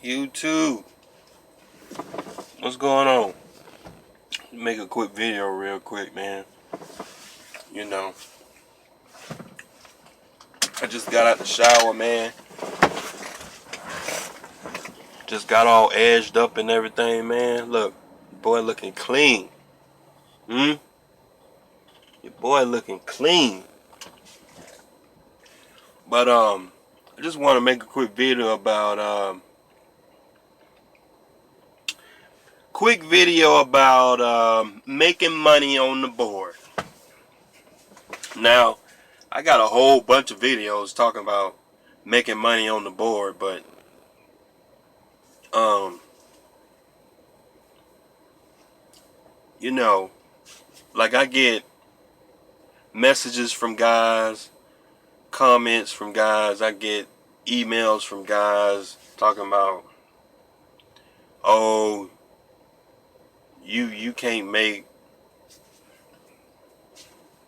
YouTube, what's going on? Make a quick video real quick, man. You know, I just got out the shower, man. Just got all edged up and everything, man. Look, boy looking clean. Your boy looking clean. But I just want to make a quick video about making money on the board. Now, I got a whole bunch of videos talking about making money on the board, but you know, like I get messages from guys, comments from guys, I get emails from guys talking about, oh, you can't make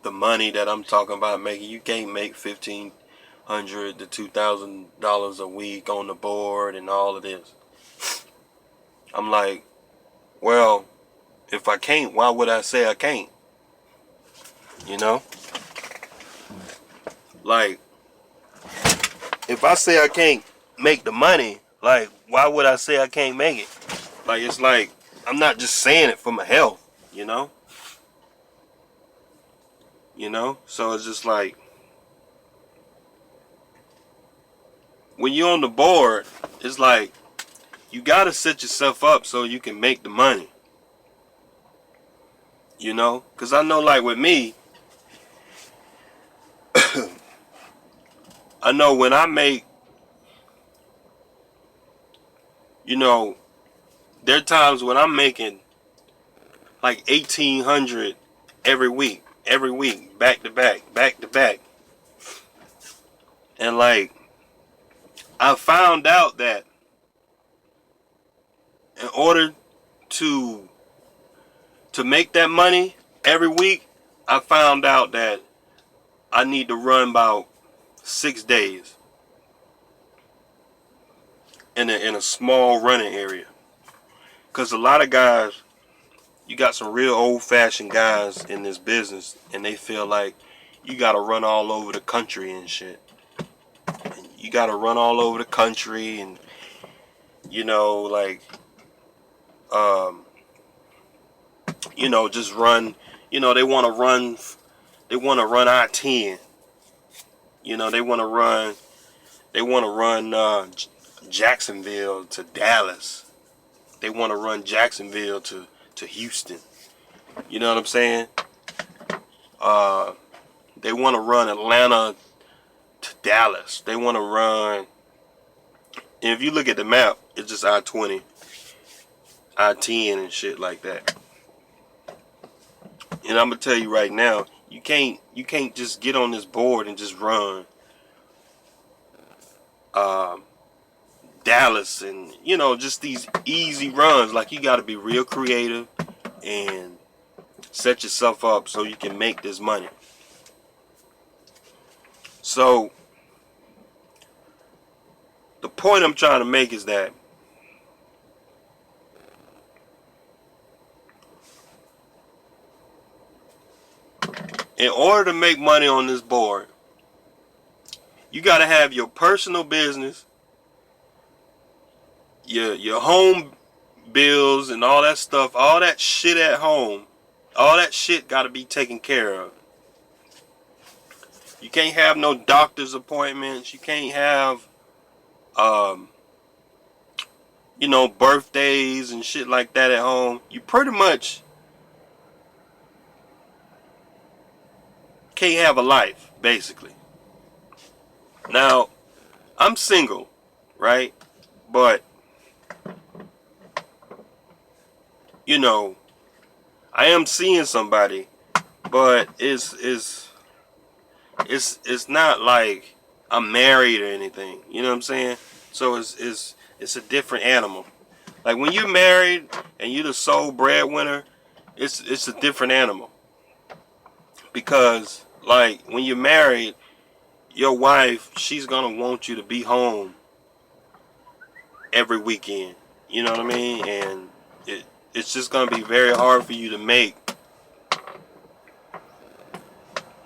the money that I'm talking about making. You can't make $1,500 to $2,000 a week on the board and all of this. I'm like, well, if I can't, why would I say I can't? You know? Like, if I say I can't make the money, like, why would I say I can't make it? Like, it's like, I'm not just saying it for my health, you know? So it's just like, when you're on the board, it's like, you gotta set yourself up so you can make the money. You know? Because I know, like, with me, I know when I make, there are times when I'm making like 1,800 every week, back to back. And like, I found out that in order to make that money every week, I found out that I need to run about 6 days in a small running area. Because a lot of guys, you got some real old-fashioned guys in this business, and they feel like you got to run all over the country and shit. And you got to run all over the country and, like, just run. They want to run. They want to run I-10. They want to run. They want to run Jacksonville to Dallas. They want to run Jacksonville to Houston. You know what I'm saying? They want to run Atlanta to Dallas. They want to run. And if you look at the map, it's just I-20, I-10, and shit like that. And I'm gonna tell you right now, you can't just get on this board and just run Dallas and just these easy runs. Like, you got to be real creative and set yourself up so you can make this money. So the point I'm trying to make is that in order to make money on this board, you got to have your personal business, your home bills and all that stuff, all that shit at home, all that shit got to be taken care of. You can't have no doctor's appointments. You can't have, birthdays and shit like that at home. You pretty much can't have a life, basically. Now, I'm single, right? But, I am seeing somebody, but it's not like I'm married or anything. You know what I'm saying? So it's a different animal. Like, when you're married and you're the sole breadwinner, it's a different animal. Because, like, when you're married, your wife, she's gonna want you to be home every weekend. You know what I mean? And it's just gonna be very hard for you to make,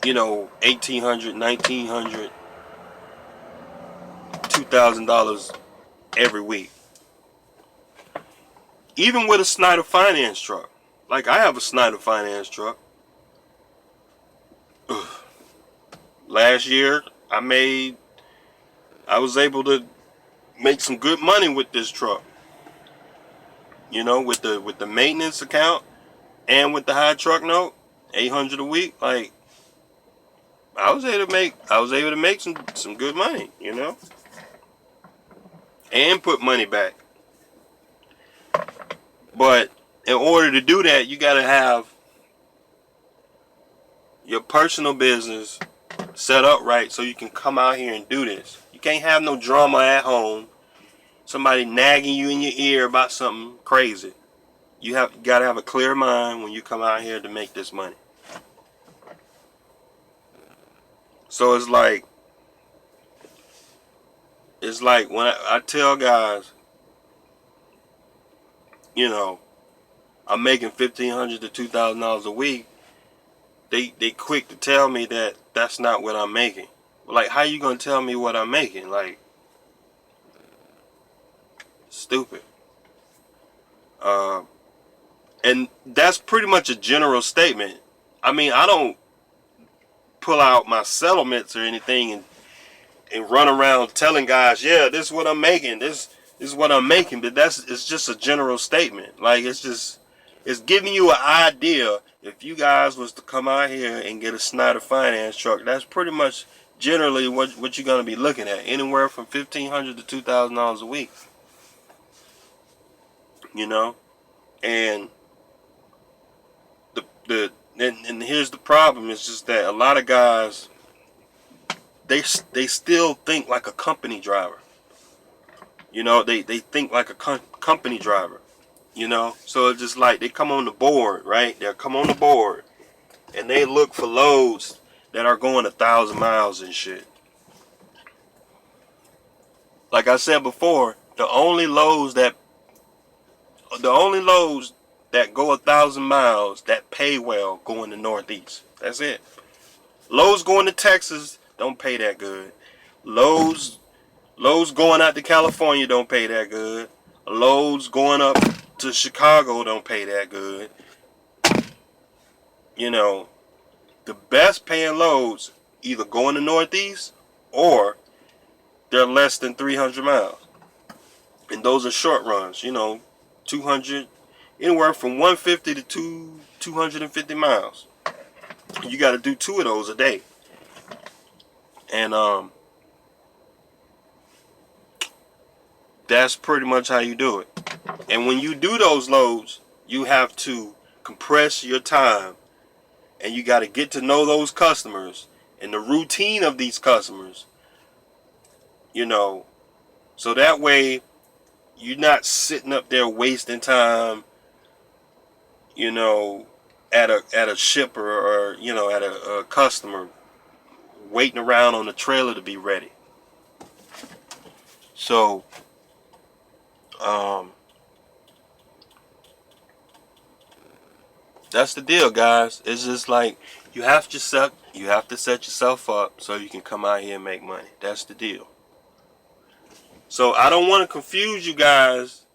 you know, $1,800, $1,900, $2,000 every week. Even with a Snyder Finance truck. Like, I have a Snyder Finance truck. Last year, I was able to make some good money with this truck. You know, with the maintenance account and with the high truck note, $800 a week. Like, I was able to make some good money, you know, and put money back. But in order to do that, you gotta have your personal business set up right so you can come out here and do this. You can't have no drama at home. Somebody nagging you in your ear about something crazy. You gotta have a clear mind when you come out here to make this money. So it's like when I tell guys, you know, I'm making $1,500 to $2,000 a week. They quick to tell me that that's not what I'm making. Like, how you gonna tell me what I'm making? Like, stupid. And that's pretty much a general statement. I mean, I don't pull out my settlements or anything and run around telling guys, yeah, this is what I'm making. This is what I'm making. But it's just a general statement. Like, it's giving you an idea. If you guys was to come out here and get a Snyder Finance truck, that's pretty much generally what you're gonna be looking at. Anywhere from $1,500 to $2,000 a week. You know, and and here's the problem. It's just that a lot of guys, they still think like a company driver. You know, they think like a company driver. You know, so it's just like they come on the board, right? They'll come on the board and they look for loads that are going 1,000 miles and shit. Like I said before, the only loads that go 1,000 miles that pay well go in the Northeast. That's it. Loads going to Texas don't pay that good. Loads going out to California don't pay that good. Loads going up to Chicago don't pay that good. You know, the best paying loads either go in the Northeast or they're less than 300 miles. And those are short runs, you know, 200, anywhere from 150 to 250 miles. You got to do 2 of those a day. And that's pretty much how you do it. And when you do those loads, you have to compress your time, and you got to get to know those customers and the routine of these customers, you know, so that way you're not sitting up there wasting time, you know, at a shipper or, you know, at a customer waiting around on the trailer to be ready. So that's the deal, guys. It's just like you have to set yourself up so you can come out here and make money. That's the deal. So I don't want to confuse you guys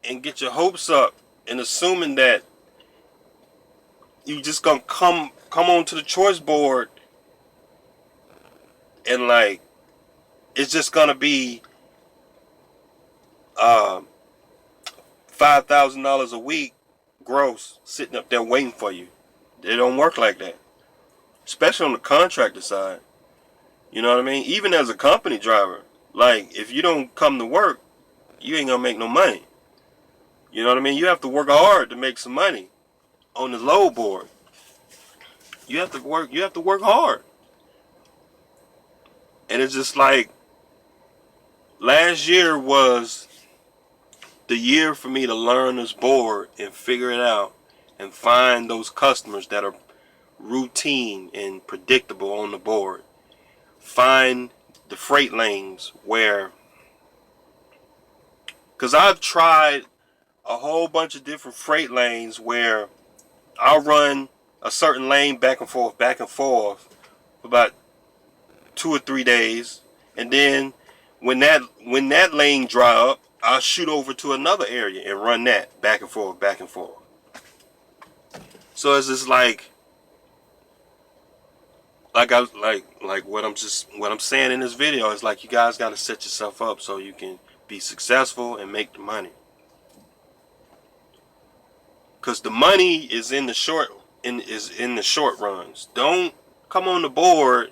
and get your hopes up and assuming that you just gonna come onto the choice board and like it's just gonna be $5,000 a week gross sitting up there waiting for you. It don't work like that, especially on the contractor side. You know what I mean? Even as a company driver, like if you don't come to work, you ain't gonna make no money. You know what I mean? You have to work hard to make some money on the load board. You have to work hard. And it's just like last year was the year for me to learn this board and figure it out and find those customers that are routine and predictable on the board. Find the freight lanes where Because I've tried a whole bunch of different freight lanes where I'll run a certain lane back and forth for about 2 or 3 days, and then when that lane dry up, I'll shoot over to another area and run that back and forth, back and forth. So it's just like what I'm saying in this video is like, you guys got to set yourself up so you can be successful and make the money. Cause the money is in the short runs. Don't come on the board.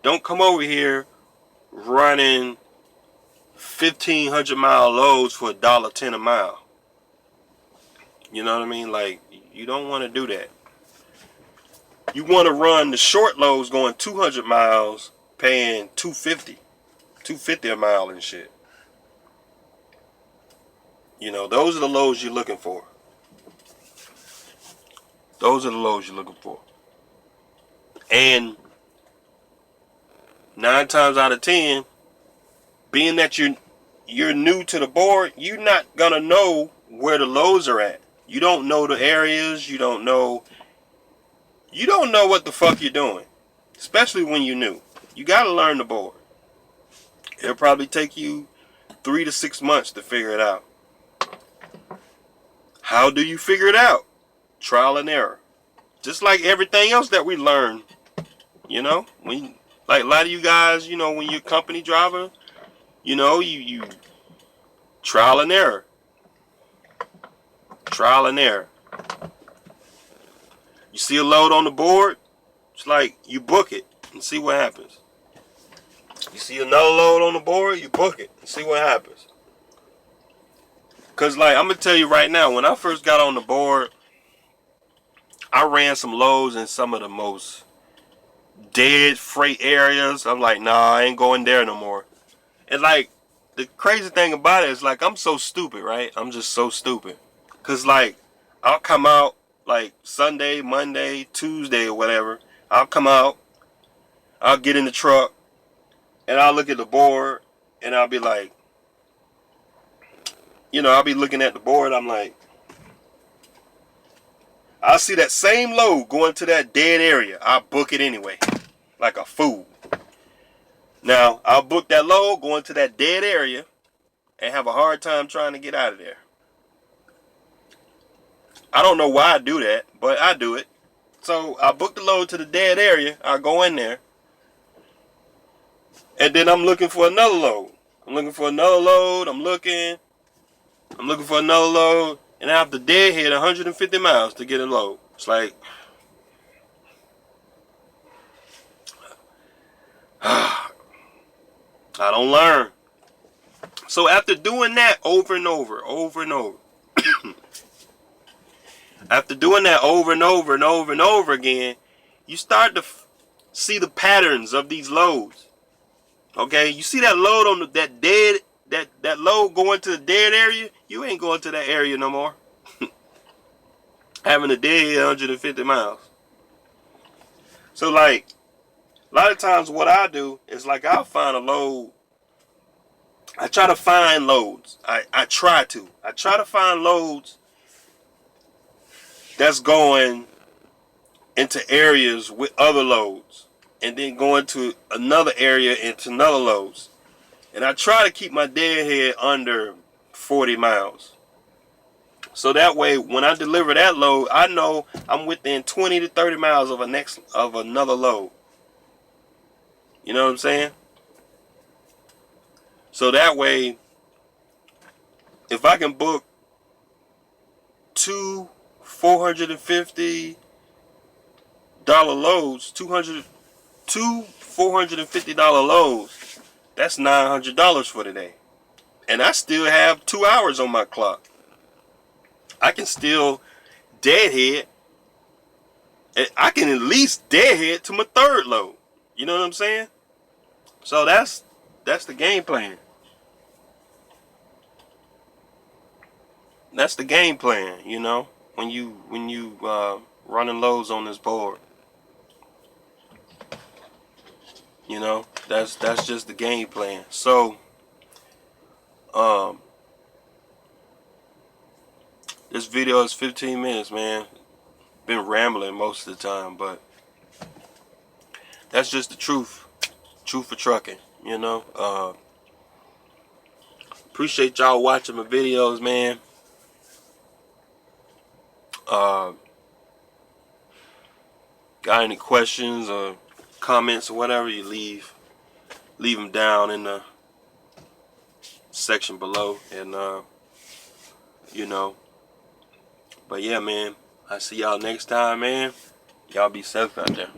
Don't come over here running 1,500-mile loads for $1.10 a mile. You know what I mean? Like, you don't want to do that. You want to run the short loads going 200 miles, paying $2.50 a mile and shit. You know, those are the loads you're looking for. Those are the loads you're looking for. And 9 times out of 10, being that you're new to the board, you're not gonna know where the loads are at. You don't know the areas. You don't know what the fuck you're doing, especially when you're new. You gotta learn the board. It'll probably take you 3 to 6 months to figure it out. How do you figure it out? Trial and error. Just like everything else that we learn, you know, like a lot of you guys, you know, when you're a company driver, you know, you trial and error. Trial and error. You see a load on the board, it's like you book it and see what happens. You see another load on the board, you book it and see what happens. Cause like, I'm gonna tell you right now, when I first got on the board, I ran some loads in some of the most dead freight areas. I'm like, nah, I ain't going there no more. And like, the crazy thing about it is like, I'm so stupid, right? I'm just so stupid. Cause like, I'll come out like Sunday, Monday, Tuesday or whatever. I'll come out, I'll get in the truck, and I'll look at the board, and I'll be like, you know, I'll be looking at the board, I'm like, I'll see that same load going to that dead area. I'll book it anyway, like a fool. Now, I'll book that load going to that dead area and have a hard time trying to get out of there. I don't know why I do that, but I do it. So I book the load to the dead area. I go in there, and then I'm looking for another load. I'm looking for another load. I'm looking for another load, and I have to deadhead 150 miles to get a load. It's like, I don't learn. So after doing that over and over, after doing that over and over again, you start to see the patterns of these loads. Okay, you see that load on that load going to the dead area, you ain't going to that area no more. Having a dead 150 miles. So like, a lot of times what I do is like, I'll find a load. I try to find loads. I try to find loads that's going into areas with other loads, and then going to another area into another loads. And I try to keep my deadhead under 40 miles. So that way, when I deliver that load, I know I'm within 20 to 30 miles of another load. You know what I'm saying? So that way, if I can book two $450 loads, two $450 loads, that's $900 for today. And I still have 2 hours on my clock. I can still deadhead. I can at least deadhead to my third load. You know what I'm saying? So that's the game plan. That's the game plan, you know, when you running loads on this board. You know, that's just the game plan. So This video is 15 minutes, man. Been rambling most of the time, but that's just the truth. Truth for trucking, you know. Appreciate y'all watching my videos, man. Got any questions or comments or whatever, you leave them down in the section below, and you know. But yeah, man, I see y'all next time, man. Y'all be safe out there.